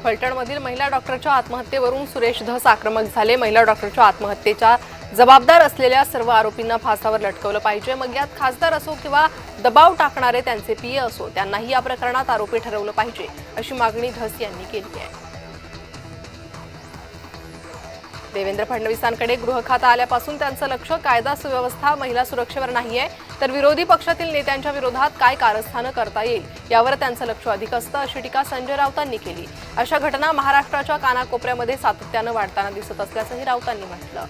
फलटणमधील महिला डॉक्टरच्या आत्महत्येवरून सुरेश धस आक्रमक झाले। महिला डॉक्टरच्या आत्महत्येच्या जबाबदार असलेल्या सर्व आरोपींना फासावर लटकवलं पाहिजे। मग यात खासदार असो किंवा दबाव टाकणारे त्यांचे पीए असो, त्यांनाही या प्रकरणात आरोपी ठरवलं पाहिजे, अशी मागणी धस यांनी केली आहे। देवेंद्र फडणवीसांकडे गृह खातं आल्यापासून त्यांचं लक्ष कायदा सुव्यवस्था महिला सुरक्षेवर नाहीये, तर विरोधी पक्षातील नेत्यांच्या विरोधात काय कारस्थानं करता येईल यावर त्यांचं लक्ष अधिक असतं, अशी टीका संजय राऊतांनी केली। अशा घटना महाराष्ट्राच्या कानाकोपऱ्यामध्ये सातत्यानं वाढताना दिसत असल्याचंही राऊतांनी म्हटलं।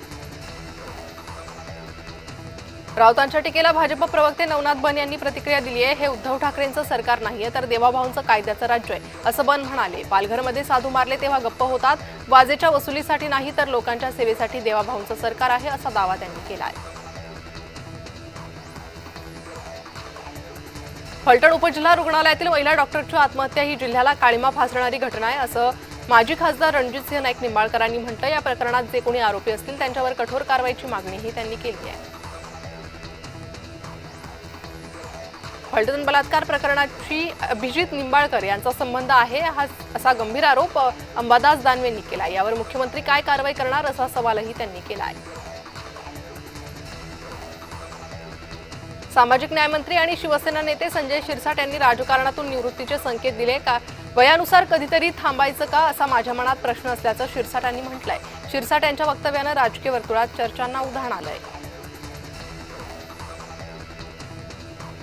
राऊतांच्या टीकेला भाजप प्रवक्ते नवनाथ बन यांनी प्रतिक्रिया दिली आहे। हे उद्धव ठाकरेंचं सरकार नाहीये, तर देवाभाऊंचं कायद्याचं राज्य आहे, असं बन म्हणाले। पालघरमध्ये साधू मारले तेव्हा गप्प होतात, वाजेच्या वसुलीसाठी नाही तर लोकांच्या सेवेसाठी देवाभाऊंचं सरकार आहे, असा दावा त्यांनी केला आहे। फलटण उपजिल्हा रुग्णालयातील महिला डॉक्टरची आत्महत्या ही जिल्ह्याला काळिमा फासणारी घटना आहे, असं माजी खासदार रणजितसिंह नाईक निंबाळकरांनी म्हटलं। या प्रकरणात जे कोणी आरोपी असतील त्यांच्यावर कठोर कारवाईची मागणीही त्यांनी केली आहे। फलटण बलात्कार प्रकरणाशी अभिजित निंबाळकर यांचा संबंध आहे असा गंभीर आरोप अंबादास दानवेंनी केला। यावर मुख्यमंत्री काय कारवाई करणार असा सवालही त्यांनी केला आहे। सामाजिक न्याय मंत्री आणि शिवसेना नेते संजय शिरसाट यांनी राजकारणातून निवृत्तीचे संकेत दिले का? वयानुसार कधीतरी थांबायचं का, असा माझ्या मनात प्रश्न असल्याचं शिरसाट यांनी म्हटलंय। शिरसाट यांच्या वक्तव्यानं राजकीय वर्तुळात चर्चांना उधाण आलंय।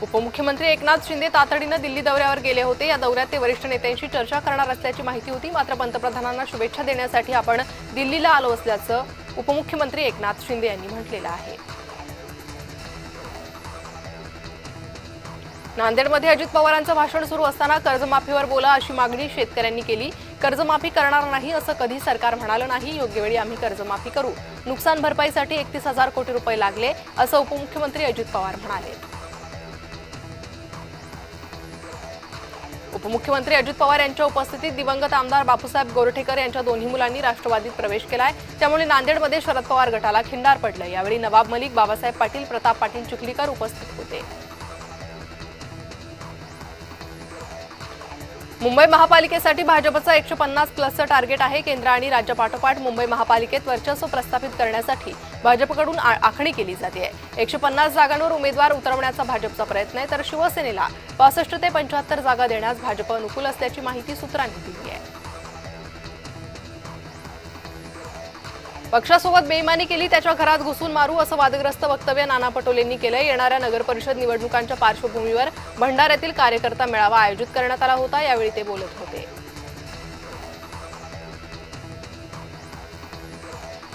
उपमुख्यमंत्री एकनाथ शिंदे तातडीनं दिल्ली दौऱ्यावर गेले होते। या दौऱ्यात ते वरिष्ठ नेत्यांशी चर्चा करणार असल्याची माहिती होती, मात्र पंतप्रधानांना शुभेच्छा देण्यासाठी आपण दिल्लीला आलो असल्याचं उपमुख्यमंत्री एकनाथ शिंदे यांनी म्हटलेलं आहे। नांदेडमध्ये अजित पवारांचं भाषण सुरू असताना कर्जमाफीवर बोला, अशी मागणी शेतकऱ्यांनी केली। कर्जमाफी करणार नाही असं कधी सरकार म्हणालं नाही, योग्य वेळी आम्ही कर्जमाफी करू। नुकसान भरपाईसाठी 31,000 कोटी रुपये लागले, असं उपमुख्यमंत्री अजित पवार म्हणाले। उपमुख्यमंत्री अजित पवार यांच्या उपस्थितीत दिवंगत आमदार बापूसाहेब गोरठेकर यांच्या दोन्ही मुलांनी राष्ट्रवादीत प्रवेश केलाय, त्यामुळे नांदेडमध्ये शरद पवार गटाला खिंडार पडलं। यावेळी नवाब मलिक, बाबासाहेब पाटील, प्रताप पाटील चिखलीकर उपस्थित होते। मुंबई महापालिकेसाठी भाजपचा 150 प्लसचं टार्गेट आहे। केंद्र आणि राज्यापाठोपाठ मुंबई महापालिकेत वर्चस्व प्रस्थापित करण्यासाठी भाजपकडून आखणी केली जाते। 150 जागांवर उमेदवार उतरवण्याचा भाजपचा प्रयत्न आहे, तर शिवसेनेला 65 ते 75 जागा देण्यास भाजप अनुकूल असल्याची माहिती सूत्रांनी दिली आहे। पक्षासोबत बेईमानी केली त्याच्या घरात घुसून मारू, असं वादग्रस्त वक्तव्य नाना पटोलेंनी केलंय। येणाऱ्या नगरपरिषद निवडणुकांच्या पार्श्वभूमीवर भंडाऱ्यातील कार्यकर्ता मेळावा आयोजित करण्यात आला होता, यावेळी ते बोलत होते।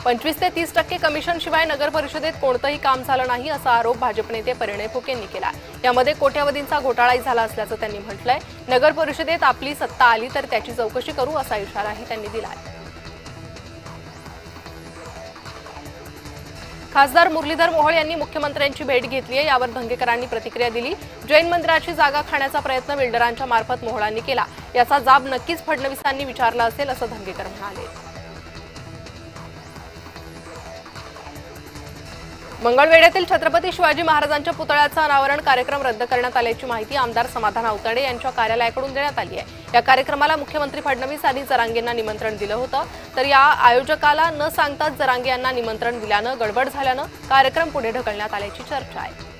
25 ते 30% कमिशन शिवाय नगरपरिषदेत कोणतंही काम झालं नाही, असा आरोप भाजप नेते परिणय फुके यांनी केला। यामध्ये कोट्यावधींचा घोटाळाही झाला असल्याचं त्यांनी म्हटलंय। नगरपरिषदेत आपली सत्ता आली तर त्याची चौकशी करू, असा इशाराही त्यांनी दिलाय। खासदार मुरलीधर मोहोळ यांनी मुख्यमंत्र्यांची भेट घेतली आहे, यावर धंगेकरांनी प्रतिक्रिया दिली। जैन मंदिराची जागा खाण्याचा प्रयत्न बिल्डरांच्या मार्फत मोहोळांनी केला, याचा जाब नक्कीच फडणवीसांनी विचारला असेल, असं धंगेकर म्हणाले। मंगळवेढ्यातील छत्रपती शिवाजी महाराजांच्या पुतळ्याचा अनावरण कार्यक्रम रद्द करण्यात आल्याची माहिती आमदार समाधान आवताडे यांच्या कार्यालयाकडून देण्यात आली आहे। या कार्यक्रमाला मुख्यमंत्री फडणवीस आणि जरांगेंना निमंत्रण दिलं होतं, तर या आयोजकाला न सांगताच जरांगे यांना निमंत्रण दिल्यानं गडबड झाल्यानं कार्यक्रम पुढे ढकलण्यात आल्याची चर्चा आहे।